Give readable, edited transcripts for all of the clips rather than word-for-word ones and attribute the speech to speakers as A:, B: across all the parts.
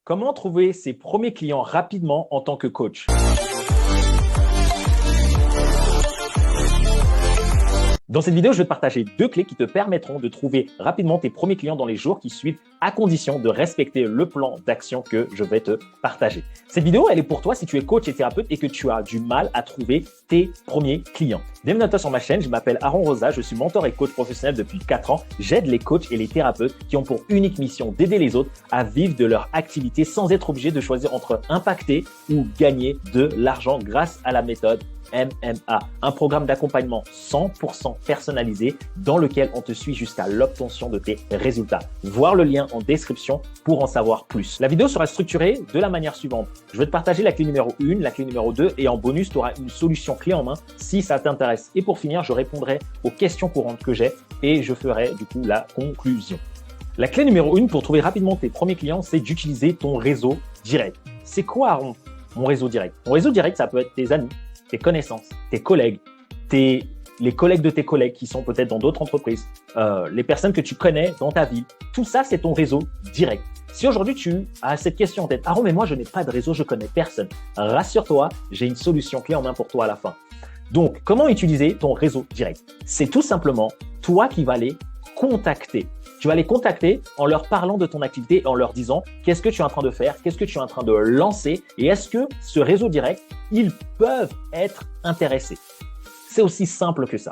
A: Comment trouver ses premiers clients rapidement en tant que coach? Dans cette vidéo, je vais te partager 2 clés qui te permettront de trouver rapidement tes premiers clients dans les jours qui suivent, à condition de respecter le plan d'action que je vais te partager. Cette vidéo, elle est pour toi si tu es coach et thérapeute et que tu as du mal à trouver tes premiers clients. Bienvenue à toi sur ma chaîne, je m'appelle Aaron Rosa, je suis mentor et coach professionnel depuis 4 ans. J'aide les coachs et les thérapeutes qui ont pour unique mission d'aider les autres à vivre de leur activité sans être obligés de choisir entre impacter ou gagner de l'argent grâce à la méthode MMA, un programme d'accompagnement 100% personnalisé dans lequel on te suit jusqu'à l'obtention de tes résultats. Voir le lien en description pour en savoir plus. La vidéo sera structurée de la manière suivante. Je vais te partager la clé numéro 1, la clé numéro 2 et en bonus, tu auras une solution clé en main si ça t'intéresse. Et pour finir, je répondrai aux questions courantes que j'ai et je ferai du coup la conclusion. La clé numéro 1 pour trouver rapidement tes premiers clients, c'est d'utiliser ton réseau direct. C'est quoi, Aaron, mon réseau direct? Mon réseau direct, ça peut être tes amis, tes connaissances, tes collègues, les collègues de tes collègues qui sont peut-être dans d'autres entreprises, les personnes que tu connais dans ta ville. Tout ça, c'est ton réseau direct. Si aujourd'hui tu as cette question en tête, Aaron, mais moi je n'ai pas de réseau, je connais personne. Rassure-toi, j'ai une solution clé en main pour toi à la fin. Donc, comment utiliser ton réseau direct? C'est tout simplement toi qui vas les contacter. Tu vas les contacter en leur parlant de ton activité, en leur disant qu'est-ce que tu es en train de faire, qu'est-ce que tu es en train de lancer et est-ce que ce réseau direct, ils peuvent être intéressés. C'est aussi simple que ça.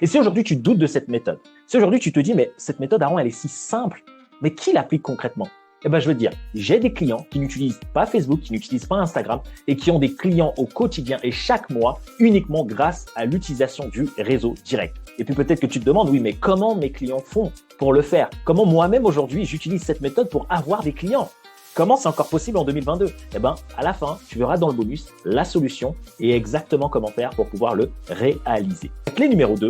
A: Et si aujourd'hui tu doutes de cette méthode, si aujourd'hui tu te dis mais cette méthode, Aaron, elle est si simple, mais qui l'applique concrètement? Eh ben, je veux te dire, j'ai des clients qui n'utilisent pas Facebook, qui n'utilisent pas Instagram et qui ont des clients au quotidien et chaque mois uniquement grâce à l'utilisation du réseau direct. Et puis peut-être que tu te demandes, oui, mais comment mes clients font pour le faire? Comment moi-même aujourd'hui, j'utilise cette méthode pour avoir des clients? Comment c'est encore possible en 2022? Eh ben, à la fin, tu verras dans le bonus la solution et exactement comment faire pour pouvoir le réaliser. La clé numéro 2,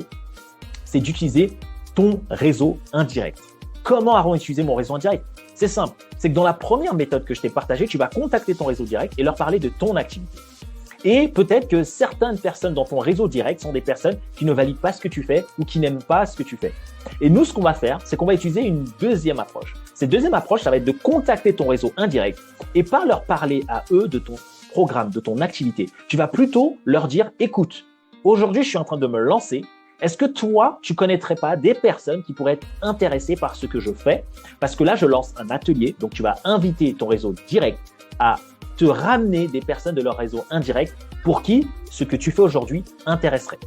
A: c'est d'utiliser ton réseau indirect. Comment, Aaron, utiliser mon réseau indirect? C'est simple, c'est que dans la première méthode que je t'ai partagée, tu vas contacter ton réseau direct et leur parler de ton activité. Et peut-être que certaines personnes dans ton réseau direct sont des personnes qui ne valident pas ce que tu fais ou qui n'aiment pas ce que tu fais. Et nous, ce qu'on va faire, c'est qu'on va utiliser une deuxième approche. Cette deuxième approche, ça va être de contacter ton réseau indirect et pas leur parler à eux de ton programme, de ton activité. Tu vas plutôt leur dire, écoute, aujourd'hui, je suis en train de me lancer. Est-ce que toi, tu connaîtrais pas des personnes qui pourraient être intéressées par ce que je fais? Parce que là, je lance un atelier, donc tu vas inviter ton réseau direct à te ramener des personnes de leur réseau indirect pour qui ce que tu fais aujourd'hui intéresserait.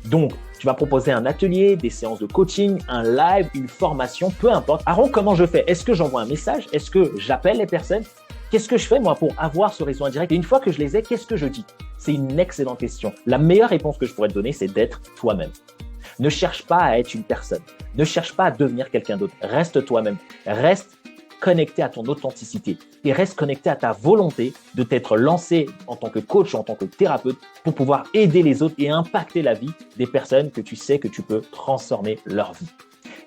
A: Donc, tu vas proposer un atelier, des séances de coaching, un live, une formation, peu importe. Aaron, comment je fais? Est-ce que j'envoie un message? Est-ce que j'appelle les personnes? Qu'est-ce que je fais moi pour avoir ce réseau indirect? Et une fois que je les ai, qu'est-ce que je dis? C'est une excellente question. La meilleure réponse que je pourrais te donner, c'est d'être toi-même. Ne cherche pas à être une personne. Ne cherche pas à devenir quelqu'un d'autre. Reste toi-même. Reste connecté à ton authenticité et reste connecté à ta volonté de t'être lancé en tant que coach ou en tant que thérapeute pour pouvoir aider les autres et impacter la vie des personnes que tu sais que tu peux transformer leur vie.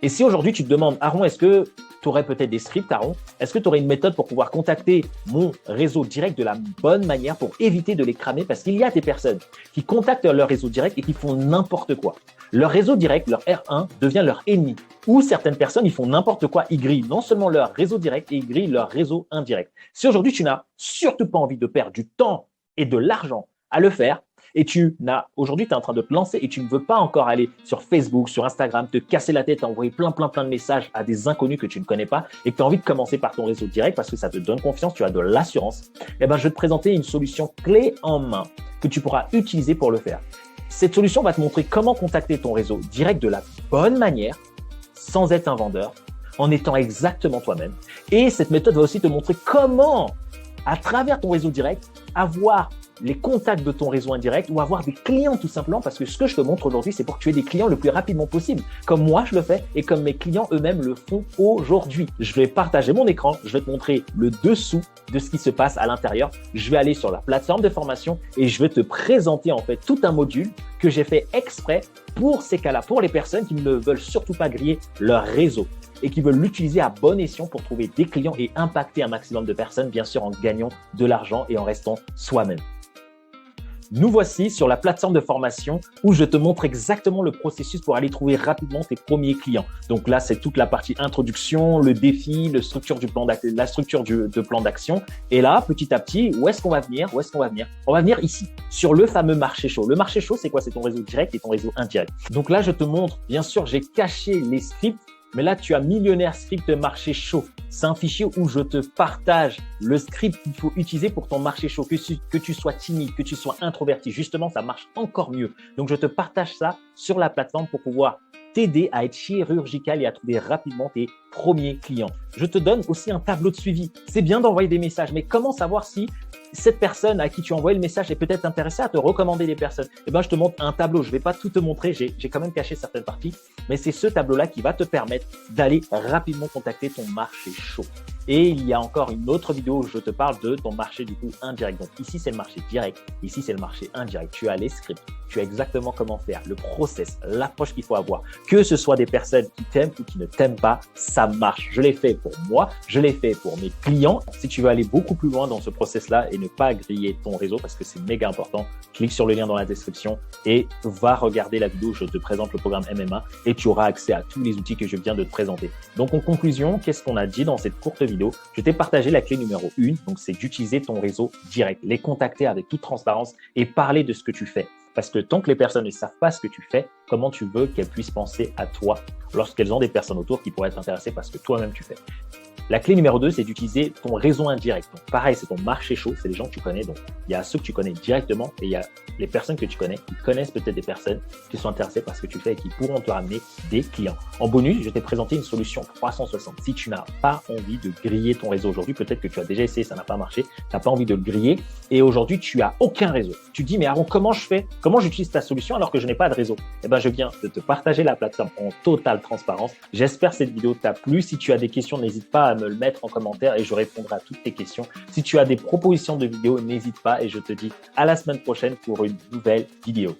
A: Et si aujourd'hui tu te demandes, Aaron, est-ce que tu aurais peut-être des scripts, Aaron? Est-ce que tu aurais une méthode pour pouvoir contacter mon réseau direct de la bonne manière pour éviter de les cramer? Parce qu'il y a des personnes qui contactent leur réseau direct et qui font n'importe quoi. Leur réseau direct, leur R1, devient leur ennemi. Ou certaines personnes, ils font n'importe quoi. Ils grillent non seulement leur réseau direct, et ils grillent leur réseau indirect. Si aujourd'hui, tu n'as surtout pas envie de perdre du temps et de l'argent à le faire, et aujourd'hui, tu es en train de te lancer et tu ne veux pas encore aller sur Facebook, sur Instagram, te casser la tête à envoyer plein de messages à des inconnus que tu ne connais pas et que tu as envie de commencer par ton réseau direct parce que ça te donne confiance, tu as de l'assurance, eh ben, je vais te présenter une solution clé en main que tu pourras utiliser pour le faire. Cette solution va te montrer comment contacter ton réseau direct de la bonne manière, sans être un vendeur, en étant exactement toi-même. Et cette méthode va aussi te montrer comment, à travers ton réseau direct, avoir les contacts de ton réseau indirect ou avoir des clients tout simplement parce que ce que je te montre aujourd'hui, c'est pour que tu aies des clients le plus rapidement possible. Comme moi, je le fais et comme mes clients eux-mêmes le font aujourd'hui. Je vais partager mon écran, je vais te montrer le dessous de ce qui se passe à l'intérieur. Je vais aller sur la plateforme de formation et je vais te présenter en fait tout un module que j'ai fait exprès pour ces cas-là, pour les personnes qui ne veulent surtout pas griller leur réseau et qui veulent l'utiliser à bon escient pour trouver des clients et impacter un maximum de personnes, bien sûr en gagnant de l'argent et en restant soi-même. Nous voici sur la plateforme de formation où je te montre exactement le processus pour aller trouver rapidement tes premiers clients. Donc là, c'est toute la partie introduction, le défi, la structure du plan d'action. Et là, petit à petit, où est-ce qu'on va venir? On va venir ici, sur le fameux marché chaud. Le marché chaud, c'est quoi? C'est ton réseau direct et ton réseau indirect. Donc là, je te montre, bien sûr, j'ai caché les scripts. Mais là, tu as Millionnaire Script Marché Chaud. C'est un fichier où je te partage le script qu'il faut utiliser pour ton marché chaud. Que tu sois timide, que tu sois introverti, justement, ça marche encore mieux. Donc, je te partage ça sur la plateforme pour pouvoir t'aider à être chirurgical et à trouver rapidement tes premiers clients. Je te donne aussi un tableau de suivi. C'est bien d'envoyer des messages, mais comment savoir si cette personne à qui tu as envoyé le message est peut-être intéressée à te recommander des personnes? Eh bien, je te montre un tableau. Je ne vais pas tout te montrer. J'ai quand même caché certaines parties, mais c'est ce tableau-là qui va te permettre d'aller rapidement contacter ton marché chaud. Et il y a encore une autre vidéo où je te parle de ton marché du coup indirect. Donc ici, c'est le marché direct. Ici, c'est le marché indirect. Tu as les scripts. Tu as exactement comment faire, le process, l'approche qu'il faut avoir. Que ce soit des personnes qui t'aiment ou qui ne t'aiment pas, ça marche. Je l'ai fait pour moi, je l'ai fait pour mes clients. Si tu veux aller beaucoup plus loin dans ce process-là et ne pas griller ton réseau parce que c'est méga important, clique sur le lien dans la description et va regarder la vidéo où je te présente le programme MMA et tu auras accès à tous les outils que je viens de te présenter. Donc en conclusion, qu'est-ce qu'on a dit dans cette courte vidéo? Je t'ai partagé la clé numéro 1, donc c'est d'utiliser ton réseau direct, les contacter avec toute transparence et parler de ce que tu fais. Parce que tant que les personnes ne savent pas ce que tu fais, comment tu veux qu'elles puissent penser à toi lorsqu'elles ont des personnes autour qui pourraient être intéressées par ce que toi-même tu fais? La clé numéro 2, c'est d'utiliser ton réseau indirect. Donc, pareil, c'est ton marché chaud, c'est les gens que tu connais. Donc, il y a ceux que tu connais directement et il y a les personnes que tu connais qui connaissent peut-être des personnes qui sont intéressées par ce que tu fais et qui pourront te ramener des clients. En bonus, je t'ai présenté une solution 360. Si tu n'as pas envie de griller ton réseau aujourd'hui, peut-être que tu as déjà essayé, ça n'a pas marché, tu n'as pas envie de le griller et aujourd'hui, tu as aucun réseau. Tu te dis, mais Aaron, comment je fais? Comment j'utilise ta solution alors que je n'ai pas de réseau? Eh bien, je viens de te partager la plateforme en totale transparence. J'espère que cette vidéo t'a plu. Si tu as des questions, n'hésite pas à me le mettre en commentaire et je répondrai à toutes tes questions. Si tu as des propositions de vidéos, n'hésite pas et je te dis à la semaine prochaine pour une nouvelle vidéo.